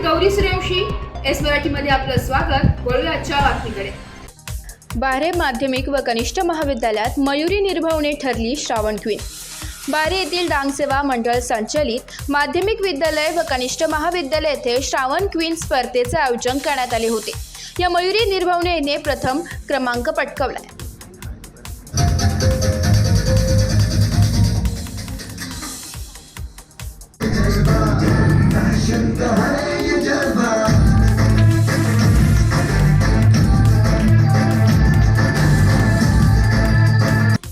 Gauri Suryavanshi, S मराठीमध्ये आपलं स्वागत। वळूया आजच्या बातमीकडे। बारे माध्यमिक व कनिष्ठ महाविद्यालयात मयुरी निर्भवणे ठरली श्रावण क्वीन। बारे येथील डांगसेवा मंडळ संचलित माध्यमिक विद्यालय व कनिष्ठ महाविद्यालय येथे श्रावण क्वीन स्पर्धेचे आयोजन करण्यात आले होते। या मयुरी निर्भवणेने प्रथम क्रमांक पटकावला।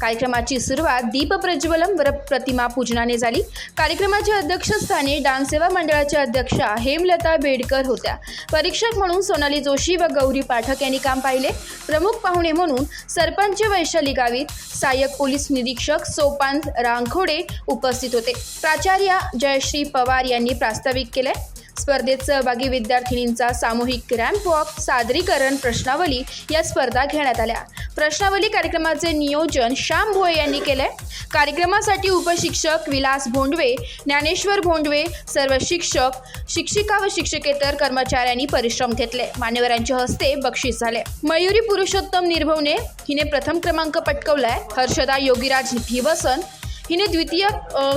कार्यक्रमाची सुरुवात दीप प्रज्वलन व प्रतिमा पूजनाने झाली। कार्यक्रमाच्या अध्यक्षस्थानी डांगसेवा मंडळाचे अध्यक्षा हेमलता बेडकर होत्या। परीक्षक म्हणून सोनाली जोशी व गौरी पाठक यांनी काम पाहिले। प्रमुख पाहुणे म्हणून सरपंच वैशाली गावित, सहाय्यक पोलीस निरीक्षक सोपान रांगखोडे उपस्थित होते। प्राचार्य जयश्री पवार यांनी प्रास्ताविक केले। स्पर्धेत सहभागी विद्यार्थिनींचा सामूहिक रॅम्प वॉक, सादरीकरण, प्रश्नावली या स्पर्धा घेण्यात आल्या। प्रश्नावली कार्यक्रमाचे नियोजन श्याम भोये यांनी केले। कार्यक्रमासाठी उपशिक्षक विलास भोंडवे, ज्ञानेश्वर भोंडवे, सर्व शिक्षक, शिक्षिका व शिक्षकेतर कर्मचाऱ्यांनी परिश्रम घेतले। मान्यवरांच्या हस्ते बक्षीस झाले। मयुरी पुरुषोत्तम निर्भवणे हिने प्रथम क्रमांक पटकावलाय। हर्षदा योगीराज भिवसन हिने द्वितीय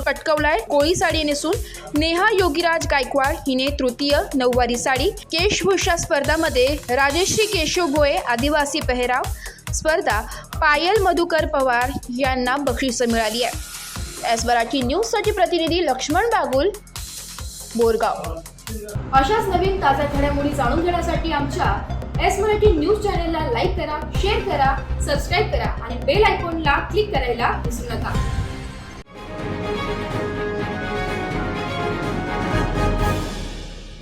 पटकावलाय कोळी साडी नेसून। नेहा योगीराज गायकवाड हिने तृतीय नऊवारी साडी। केशभूषा स्पर्धामध्ये राजश्री केशव भोये आदिवासी पेहराव स्पर्धा, पायल मधुकर पवार यांना बक्षीस मिळाली आहे। एस मराठी न्यूजसाठी प्रतिनिधी लक्ष्मण बागुल, बोरगाव। अशाच नवीन ताज्या घडामोडी जाणून घेण्यासाठी आमच्या एस मराठी न्यूज चॅनलला लाईक करा, शेअर करा, सबस्क्राईब करा आणि बेल आयकॉनला क्लिक करायला विसरू नका।